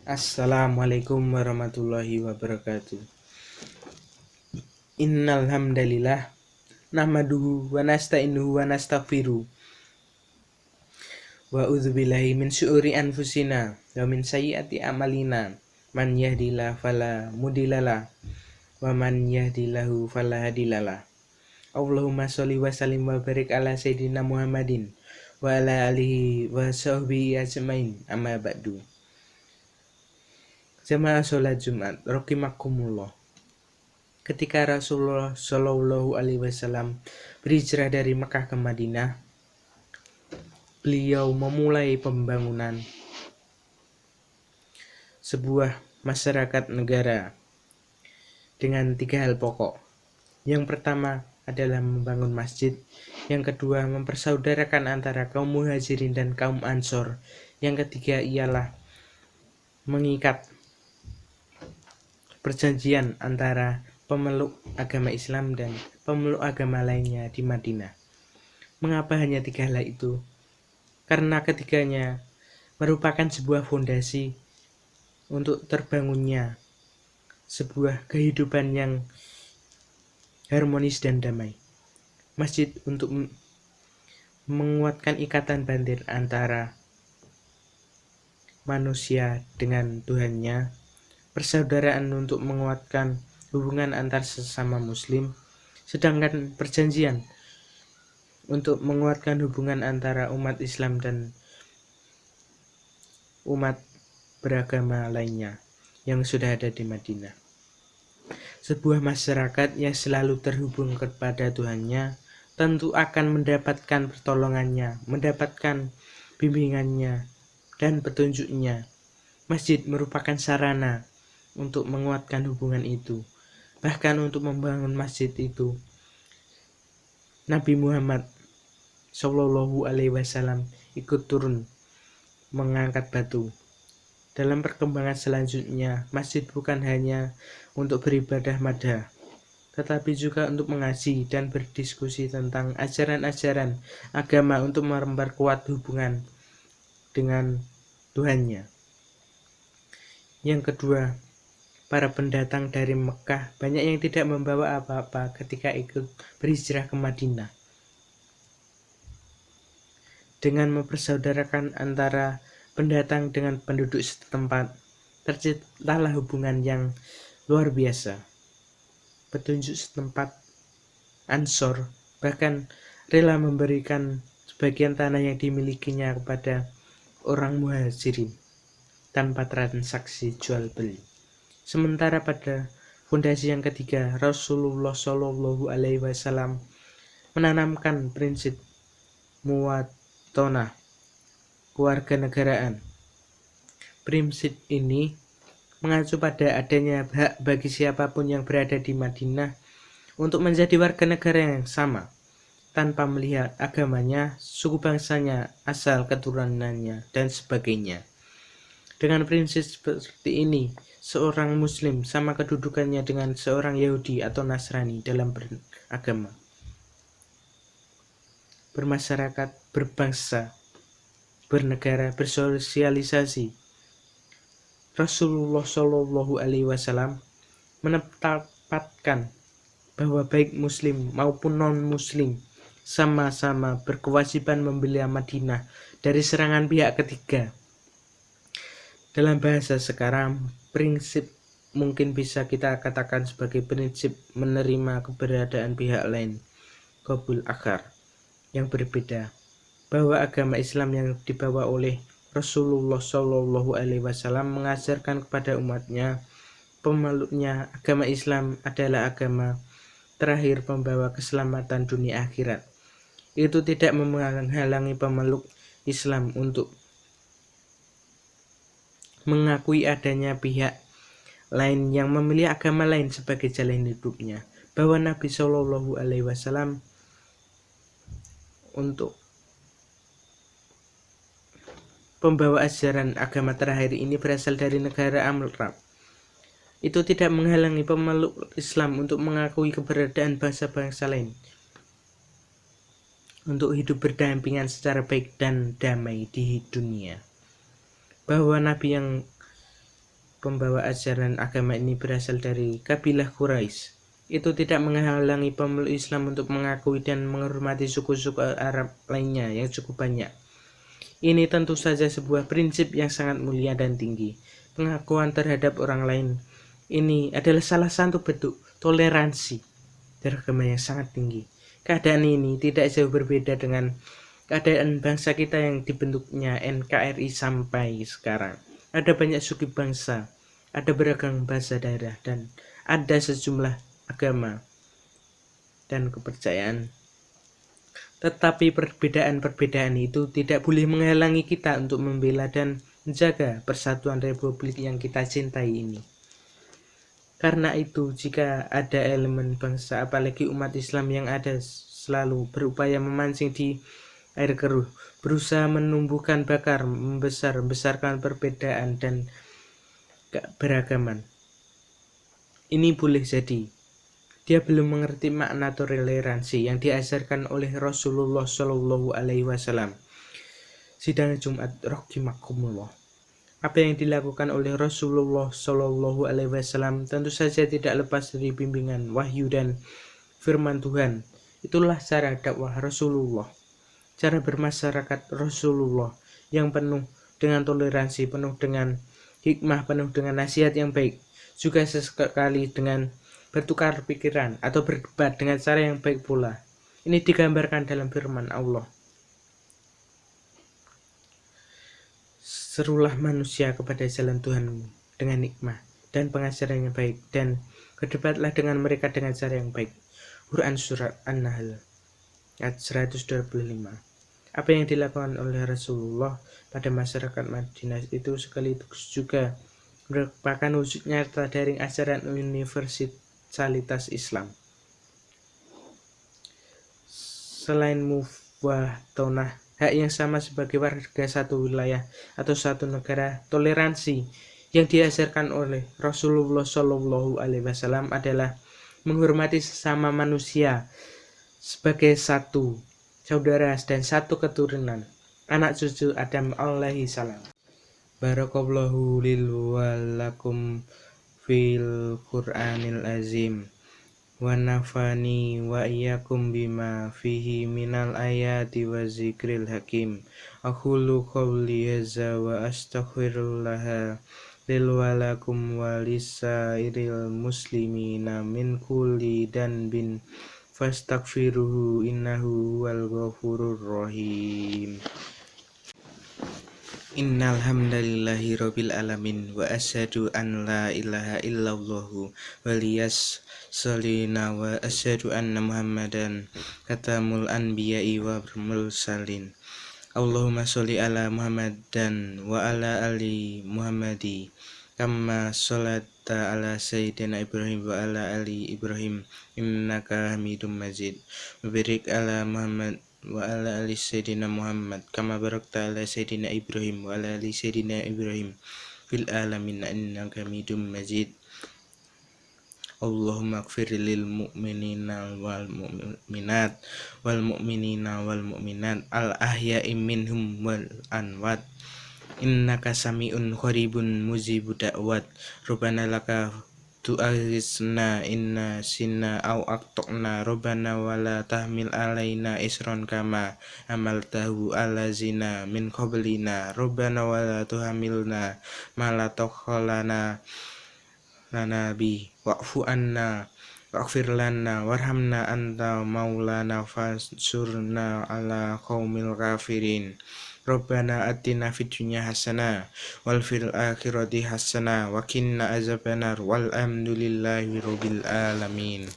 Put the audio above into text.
Assalamualaikum warahmatullahi wabarakatuh. Innal hamdalillah nahmaduhu wa nasta'inuhu wa nastaghfiruh wa a'udzubillahi min syururi anfusina wa min sayyiati a'malina. Man yahdihillahu fala mudhillalah wa man yahdihillahu fala hadiyalah. Allahumma sholli wa sallim wa barik ala sayyidina Muhammadin wa ala alihi wa sahbihi ajmain. Amma ba'du. Jamaah sholat Jumat rahimakumullah. Ketika Rasulullah Shallallahu Alaihi Wasallam berhijrah dari Mekah ke Madinah, beliau memulai pembangunan sebuah masyarakat negara dengan 3 hal pokok. Yang pertama adalah membangun masjid, yang kedua mempersaudarakan antara kaum muhajirin dan kaum ansor, yang ketiga ialah mengikat perjanjian antara pemeluk agama Islam dan pemeluk agama lainnya di Madinah. Mengapa hanya 3 hal itu? Karena ketiganya merupakan sebuah fondasi untuk terbangunnya sebuah kehidupan yang harmonis dan damai. Masjid untuk menguatkan ikatan batin antara manusia dengan Tuhannya, persaudaraan untuk menguatkan hubungan antar sesama muslim, sedangkan perjanjian untuk menguatkan hubungan antara umat Islam dan umat beragama lainnya yang sudah ada di Madinah. Sebuah masyarakat yang selalu terhubung kepada Tuhannya tentu akan mendapatkan pertolongannya, mendapatkan bimbingannya dan petunjuknya. Masjid merupakan sarana untuk menguatkan hubungan itu. Bahkan untuk membangun masjid itu, Nabi Muhammad Shallallahu Alaihi Wasallam ikut turun mengangkat batu. Dalam perkembangan selanjutnya, masjid bukan hanya untuk beribadah madha, tetapi juga untuk mengaji dan berdiskusi tentang ajaran-ajaran agama untuk memperkuat hubungan dengan Tuhannya. Yang kedua, para pendatang dari Mekah banyak yang tidak membawa apa-apa ketika ikut berhijrah ke Madinah. Dengan mempersaudarakan antara pendatang dengan penduduk setempat, terciptalah hubungan yang luar biasa. Petunjuk setempat, Ansor, bahkan rela memberikan sebagian tanah yang dimilikinya kepada orang muhajirin tanpa transaksi jual beli. Sementara pada fondasi yang ketiga, Rasulullah Shallallahu Alaihi Wasallam menanamkan prinsip muwatonah, kewarganegaraan. Prinsip ini mengacu pada adanya hak bagi siapapun yang berada di Madinah untuk menjadi warga negara yang sama, tanpa melihat agamanya, suku bangsanya, asal keturunannya, dan sebagainya. Dengan prinsip seperti ini, seorang muslim sama kedudukannya dengan seorang Yahudi atau Nasrani dalam beragama, bermasyarakat, berbangsa, bernegara, bersosialisasi. Rasulullah Shallallahu Alaihi Wasallam menetapkan bahwa baik muslim maupun non-muslim sama-sama berkewajiban membela Madinah dari serangan pihak ketiga. Dalam bahasa sekarang, prinsip mungkin bisa kita katakan sebagai prinsip menerima keberadaan pihak lain, qabul akhar, yang berbeda, bahwa agama Islam yang dibawa oleh Rasulullah Shallallahu Alaihi Wasallam mengajarkan kepada umatnya, pemeluknya agama Islam adalah agama terakhir pembawa keselamatan dunia akhirat. Itu tidak menghalangi pemeluk Islam untuk mengakui adanya pihak lain yang memilih agama lain sebagai jalan hidupnya, bahwa Nabi Shallallahu Alaihi Wasallam untuk pembawa ajaran agama terakhir ini berasal dari negara Arab. Itu tidak menghalangi pemeluk Islam untuk mengakui keberadaan bangsa-bangsa lain untuk hidup berdampingan secara baik dan damai di dunia. Bahwa Nabi yang pembawa ajaran agama ini berasal dari kabilah Quraisy, itu tidak menghalangi pemeluk Islam untuk mengakui dan menghormati suku-suku Arab lainnya yang cukup banyak. Ini tentu saja sebuah prinsip yang sangat mulia dan tinggi. Pengakuan terhadap orang lain ini adalah salah satu bentuk toleransi beragama yang sangat tinggi. Keadaan ini tidak jauh berbeda dengan keadaan bangsa kita yang dibentuknya NKRI sampai sekarang. Ada banyak suku bangsa, ada beragam bahasa daerah, dan ada sejumlah agama dan kepercayaan. Tetapi perbedaan-perbedaan itu tidak boleh menghalangi kita untuk membela dan menjaga persatuan republik yang kita cintai ini. Karena itu, jika ada elemen bangsa, apalagi umat Islam yang ada selalu berupaya memancing di air keruh, berusaha menumbuhkan bakar, membesarkan perbedaan dan keberagaman, ini boleh jadi dia belum mengerti makna toleransi yang diajarkan oleh Rasulullah Shallallahu Alaihi Wasallam. Sidang Jumat rahimakumullah. Apa yang dilakukan oleh Rasulullah Shallallahu Alaihi Wasallam tentu saja tidak lepas dari bimbingan wahyu dan firman Tuhan. Itulah cara dakwah Rasulullah, cara bermasyarakat Rasulullah yang penuh dengan toleransi, penuh dengan hikmah, penuh dengan nasihat yang baik, juga sesekali dengan bertukar pikiran atau berdebat dengan cara yang baik pula. Ini digambarkan dalam firman Allah. Serulah manusia kepada jalan Tuhanmu dengan hikmah dan pengajaran yang baik, dan berdebatlah dengan mereka dengan cara yang baik. Quran Surat An-Nahl ayat 125. Apa yang dilakukan oleh Rasulullah pada masyarakat Madinah itu sekaligus juga merupakan wujud nyata dari ajaran universalitas Islam. Selain muwatonah, hak yang sama sebagai warga satu wilayah atau satu negara, toleransi yang diajarkan oleh Rasulullah Shallallahu Alaihi Wasallam adalah menghormati sesama manusia sebagai satu saudara dan satu keturunan, anak cucu Adam alaihi salam. Barakallahu lil wa lakum fil Qur'anil azim wa nafani wa iyyakum bima fihi minal ayati wa zikril hakim. Aqulu qawli hadza wa astaghfirullah lil wa lakum wa lisairil muslimina min kulli danbin fastaghfiruhu innahu huwal ghafurur rahim. Innal hamdalillahi rabbil alamin wa asyhadu an la ilaha illallah waliyas salina wa asyhadu anna muhammadan katamul anbiya'i wa mursalin. Allahumma sholli ala Muhammadan wa ala ali Muhammadi kama sholata ala sayyidina Ibrahim wa ala ali Ibrahim innaka Hamidum Majid. Barik ala Muhammad wa ala ali sayyidina Muhammad kama barakta ala sayyidina Ibrahim wa ala ali sayyidina Ibrahim fil alamin innaka Hamidum Majid. Allahumma ighfir lil mu'minina wal mu'minat wal mu'minina wal mu'minat al ahya'i minhum wal anwat innaka sami'un qaribun mujibud da'wat. Rabbana laka tu'akhizna inna sinna aw aqta'na rabbana wala tahmil alaina isran kama amaltahu ala zina min qablina rabbana wala tuhamilna ma la taqata lana bi wa'fu anna waghfir lana warhamna anta maulana fansurna ala qaumil kafirin. Rabbana atina fid dunya hasanah wal fil akhirati hasanah wa qina azabannar walhamdulillahi rabbil alamin.